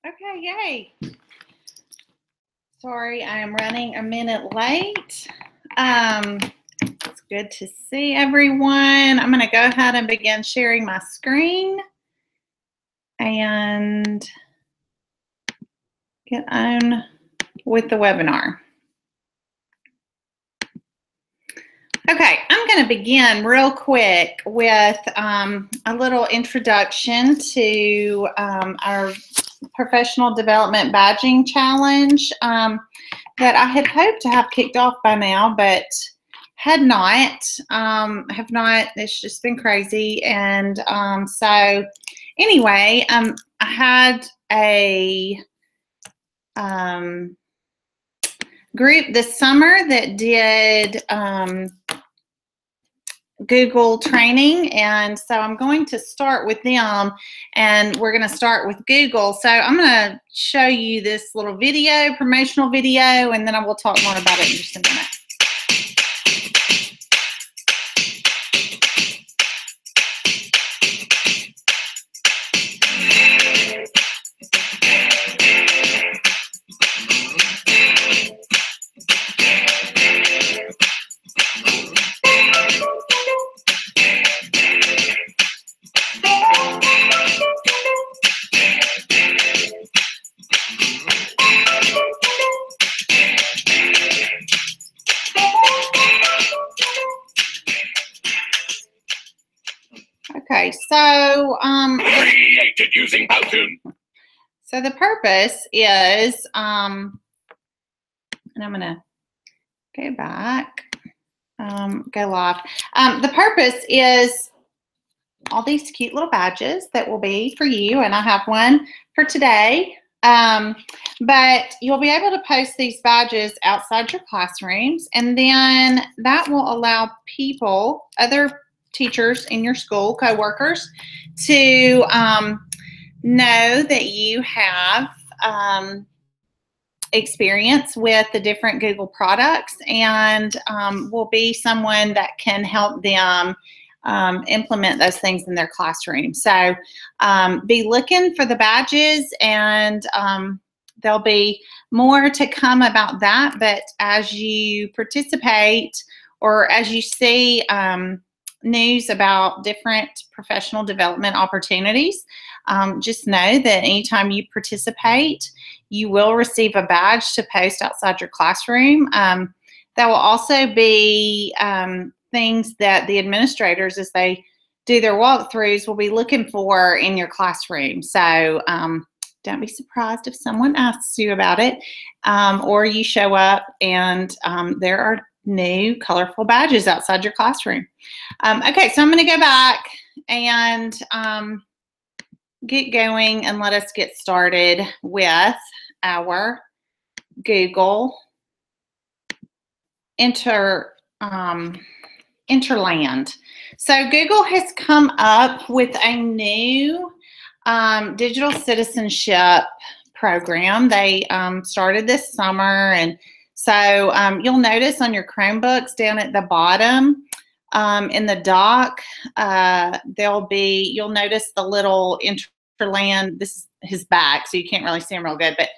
Okay, yay. Sorry, I am running a minute late. It's good to see everyone. I'm going to go ahead and begin sharing my screen and get on with the webinar. Okay, I'm going to begin real quick with a little introduction to our Professional Development Badging Challenge that I had hoped to have kicked off by now, but had not, have not. It's just been crazy. And so anyway, I had a group this summer that did Google training, and so I'm going to start with them, and we're going to start with Google. So I'm going to show you this little video, promotional video, and then I will talk more about it in just a minute. Okay, so created using Powtoon. So the purpose is, and I'm gonna go back, go live. The purpose is all these cute little badges that will be for you, and I have one for today. But you'll be able to post these badges outside your classrooms, and then that will allow people, other teachers in your school, co-workers, to know that you have experience with the different Google products, and will be someone that can help them implement those things in their classroom. So be looking for the badges, and there'll be more to come about that. But as you participate, or as you see news about different professional development opportunities, just know that anytime you participate, you will receive a badge to post outside your classroom. There will also be things that the administrators, as they do their walkthroughs, will be looking for in your classroom. So don't be surprised if someone asks you about it, or you show up and there are new colorful badges outside your classroom. Okay, so I'm going to go back and get going, and let us get started with our Google Interland. So Google has come up with a new digital citizenship program. They started this summer, and so you'll notice on your Chromebooks down at the bottom in the dock, you'll notice the little Interland. This is his back, so you can't really see him real good, but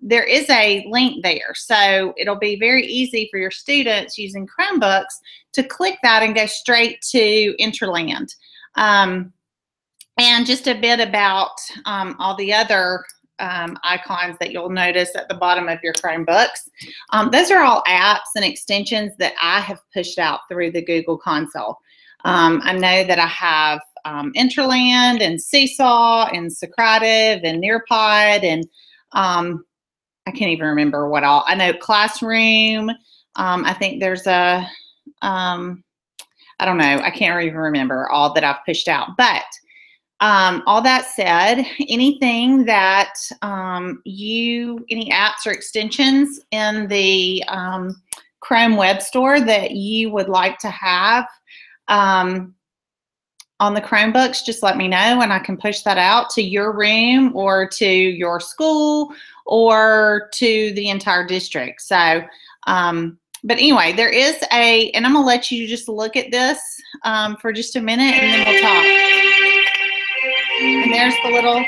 there is a link there. So it'll be very easy for your students using Chromebooks to click that and go straight to Interland. And just a bit about all the other icons that you'll notice at the bottom of your Chromebooks. Those are all apps and extensions that I have pushed out through the Google console. I know that I have Interland and Seesaw and Socrative and Nearpod, and I can't even remember what all. I know Classroom. I think there's a, I don't know, I can't even remember all that I've pushed out. But all that said, anything that any apps or extensions in the Chrome Web Store that you would like to have on the Chromebooks, just let me know, and I can push that out to your room or to your school or to the entire district. So, but anyway, there is and I'm gonna let you just look at this for just a minute, and then we'll talk. And there's the little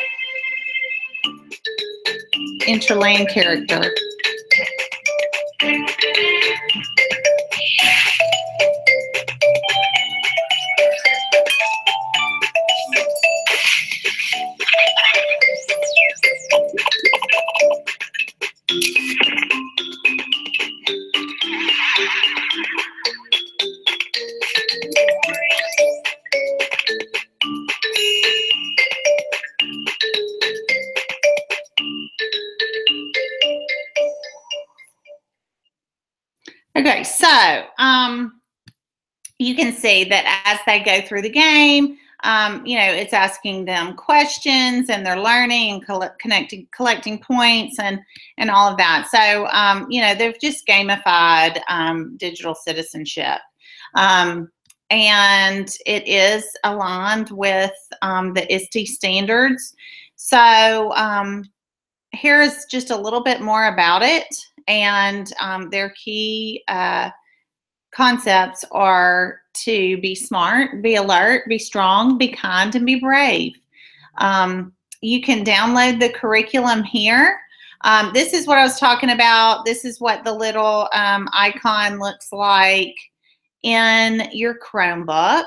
interland character. Okay, so you can see that as they go through the game, it's asking them questions and they're learning and collecting points and all of that. So, they've just gamified digital citizenship. And it is aligned with the ISTE standards. So here's just a little bit more about it. And their key concepts are to be smart, be alert, be strong, be kind, and be brave. You can download the curriculum here. This is what I was talking about. This is what the little icon looks like in your Chromebook.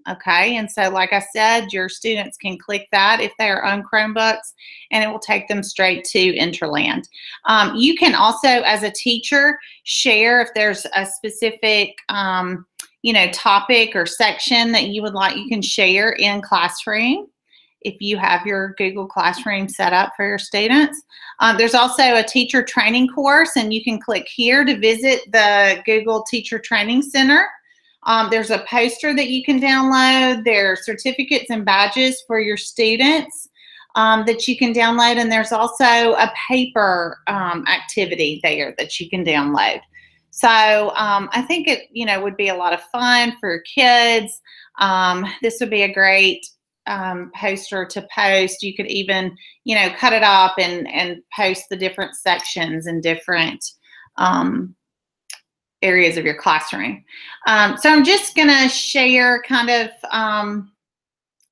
Okay, and so like I said, your students can click that if they are on Chromebooks, and it will take them straight to Interland. You can also, as a teacher, share if there's a specific, topic or section that you would like. You can share in Classroom if you have your Google Classroom set up for your students. There's also a teacher training course, and you can click here to visit the Google Teacher Training Center. There's a poster that you can download. There are certificates and badges for your students that you can download. And there's also a paper activity there that you can download. So I think it, would be a lot of fun for kids. This would be a great poster to post. You could even, cut it up and post the different sections and different areas of your classroom. So I'm just going to share kind of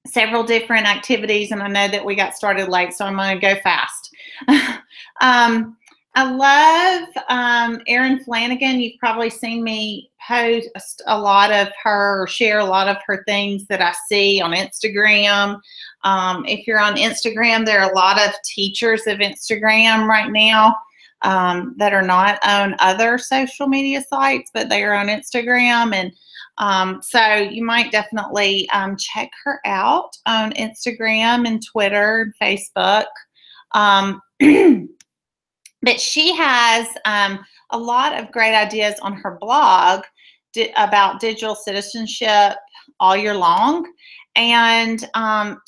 several different activities, and I know that we got started late, so I'm going to go fast. I love Erin Flanagan. You've probably seen me post a lot of her, share a lot of her things that I see on Instagram. If you're on Instagram, there are a lot of teachers of Instagram right now that are not on other social media sites, but they are on Instagram. And so you might definitely check her out on Instagram and Twitter and Facebook. But she has a lot of great ideas on her blog about digital citizenship all year long. And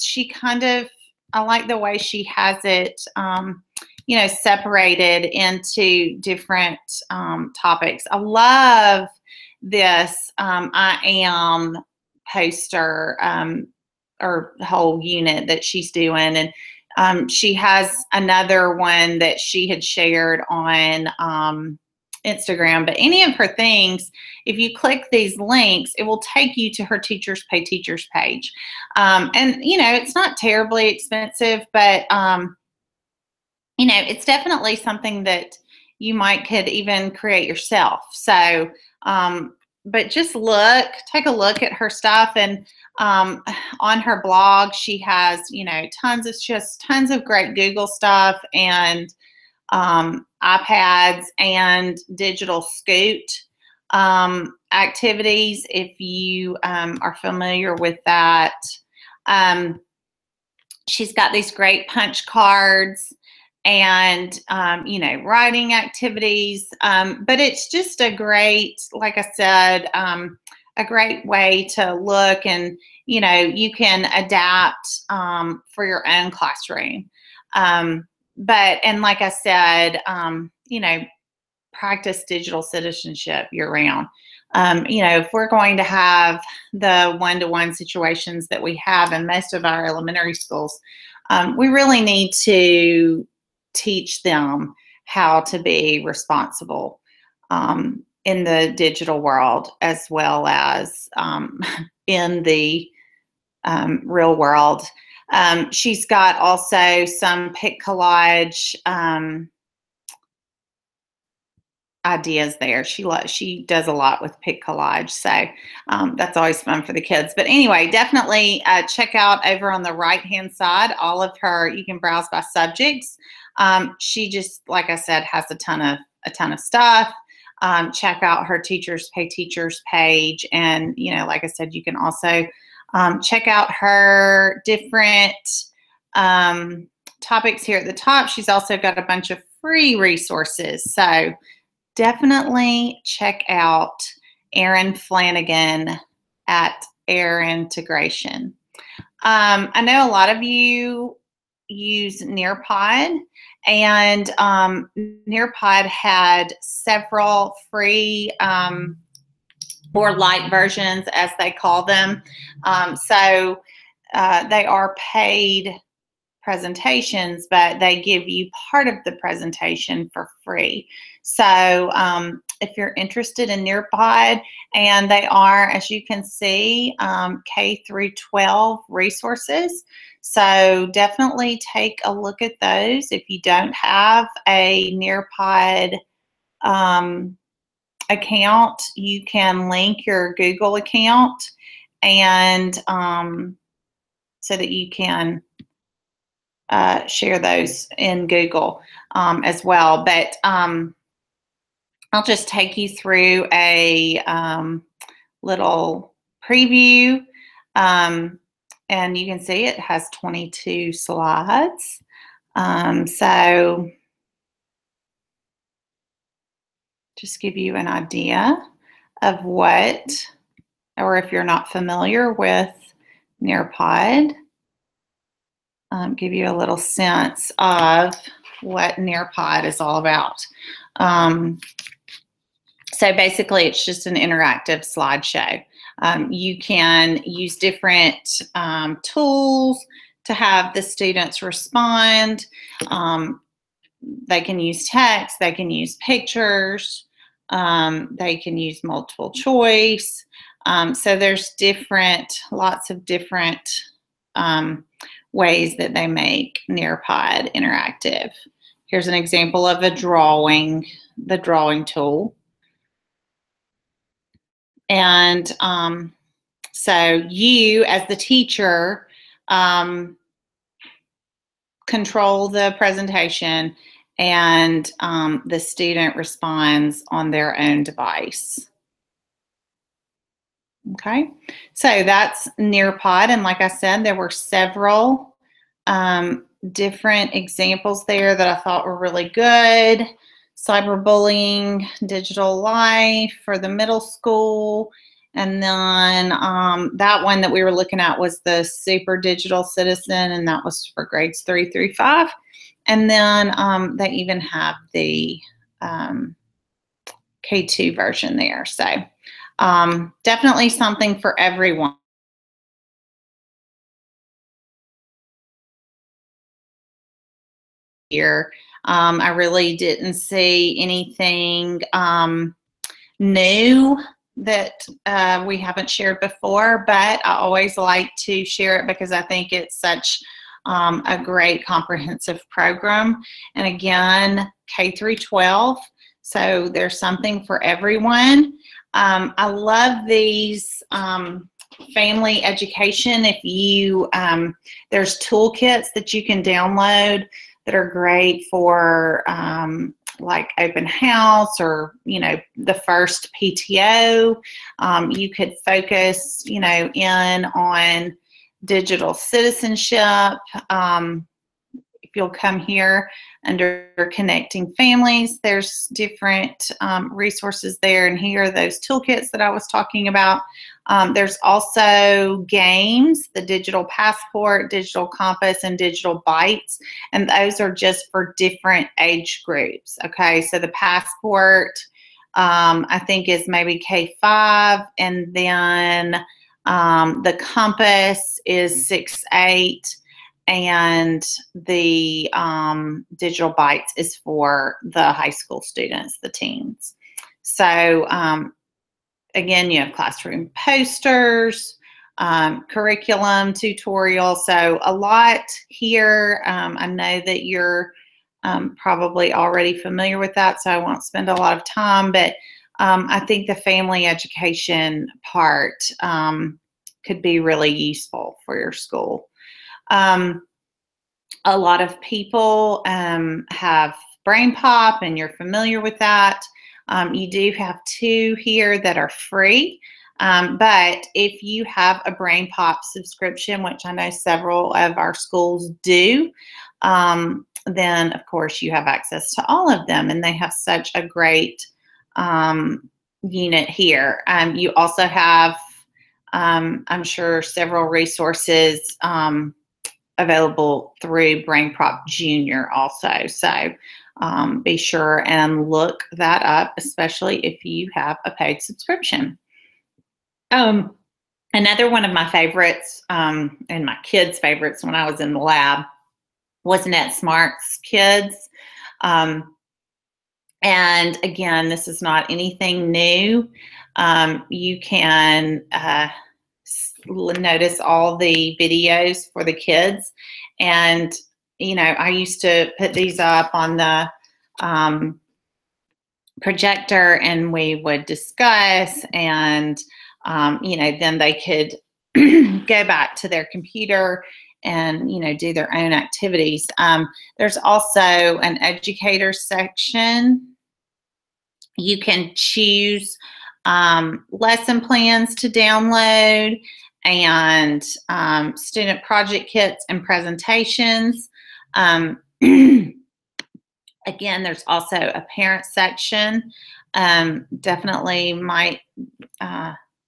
she I like the way she has it separated into different topics. I love this I am poster or whole unit that she's doing. And she has another one that she had shared on Instagram. But any of her things, if you click these links, it will take you to her Teachers Pay Teachers page. And, it's not terribly expensive, but it's definitely something that you could even create yourself. So, but just take a look at her stuff. And on her blog, she has, tons of great Google stuff and iPads and digital Scoot activities, if you are familiar with that. She's got these great punch cards and, writing activities. But it's just a great, like I said, a great way to look, and, you can adapt for your own classroom. And like I said, practice digital citizenship year round. If we're going to have the one-to-one situations that we have in most of our elementary schools, we really need to teach them how to be responsible in the digital world, as well as in the real world. She's got also some pic collage ideas there. She does a lot with pic collage, so that's always fun for the kids. But anyway, definitely check out over on the right-hand side all of her. You can browse by subjects. She just, like I said, has a ton of stuff. Check out her Teachers Pay Teachers page, and like I said, you can also check out her different topics here at the top. She's also got a bunch of free resources, so definitely check out Erin Flanagan at Air Integration. I know a lot of you use Nearpod, and Nearpod had several free or light versions, as they call them. So they are paid presentations, but they give you part of the presentation for free. So if you're interested in Nearpod, and they are, as you can see, K through 12 resources. So definitely take a look at those. If you don't have a Nearpod account, you can link your Google account, and so that you can share those in Google as well. But I'll just take you through a little preview, and you can see it has 22 slides. So just give you an idea of what, or if you're not familiar with Nearpod, give you a little sense of what Nearpod is all about. So basically, it's just an interactive slideshow. You can use different tools to have the students respond. They can use text, they can use pictures, they can use multiple choice. So there's lots of different ways that they make Nearpod interactive. Here's an example of the drawing tool. And so you, as the teacher, control the presentation, and the student responds on their own device. Okay, so that's Nearpod, and like I said, there were several different examples there that I thought were really good. Cyberbullying, digital life for the middle school, and then that one that we were looking at was the super digital citizen, and that was for grades 3 through 5. And then they even have the K2 version there. So definitely something for everyone. Here, I really didn't see anything new that we haven't shared before, but I always like to share it because I think it's such a great comprehensive program. And again, K through 12, so there's something for everyone. I love these family education. If you, there's toolkits that you can download that are great for like open house, or the first PTO. You could focus in on digital citizenship. If you'll come here under Connecting Families, there's different resources there, and here are those toolkits that I was talking about. There's also games, the Digital Passport, Digital Compass, and Digital Bites, and those are just for different age groups. Okay, so the Passport, I think, is maybe K5, and then the Compass is 6-8, and the Digital Bites is for the high school students, the teens. So again, you have classroom posters, curriculum, tutorial. So a lot here. I know that you're probably already familiar with that, so I won't spend a lot of time, but I think the family education part could be really useful for your school. A lot of people have Brain Pop, and you're familiar with that. You do have 2 here that are free. But if you have a Brain Pop subscription, which I know several of our schools do, then of course you have access to all of them, and they have such a great unit here. You also have, I'm sure, several resources available through Brain Prop Junior also. So be sure and look that up, especially if you have a paid subscription. Another one of my favorites, and my kids' favorites when I was in the lab, was NetSmart's Kids. And again, this is not anything new. You can notice all the videos for the kids. And, you know, I used to put these up on the projector, and we would discuss, and you know, then they could go back to their computer and, you know, do their own activities. There's also an educator section. You can choose lesson plans to download, and student project kits and presentations. Again, there's also a parent section. Definitely might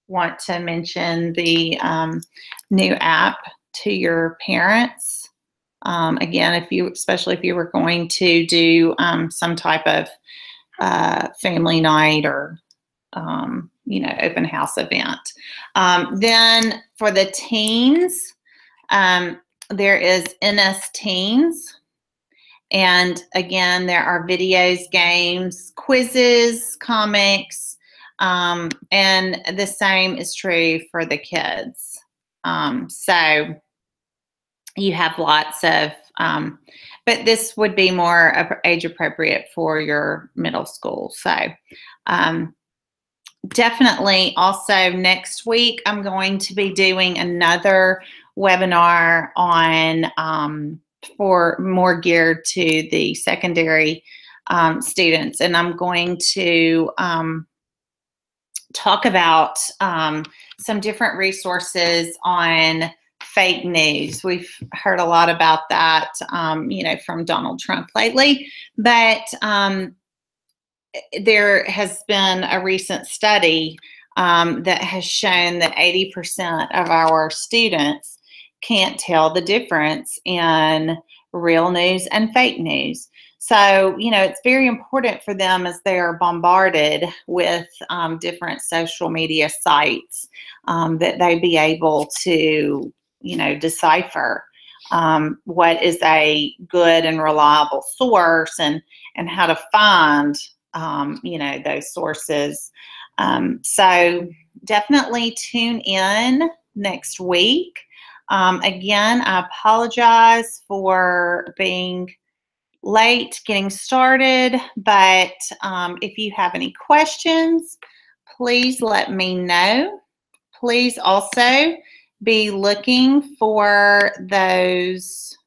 want to mention the new app to your parents. Again, especially if you were going to do some type of family night or you know, open house event. Then for the teens, there is NS Teens. And again, there are videos, games, quizzes, comics, and the same is true for the kids. So you have lots of, but this would be more age appropriate for your middle school. So definitely also next week, I'm going to be doing another webinar on for more geared to the secondary students. And I'm going to talk about some different resources on fake news. We've heard a lot about that, you know, from Donald Trump lately, but there has been a recent study that has shown that 80% of our students can't tell the difference in real news and fake news. So, you know, it's very important for them as they are bombarded with different social media sites that they be able to, you know, decipher what is a good and reliable source, and how to find, you know, those sources. So definitely tune in next week. Again, I apologize for being late getting started, but if you have any questions, please let me know. Please also be looking for those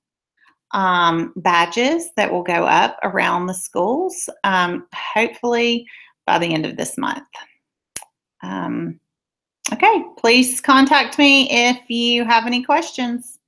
badges that will go up around the schools, hopefully by the end of this month. Okay, please contact me if you have any questions.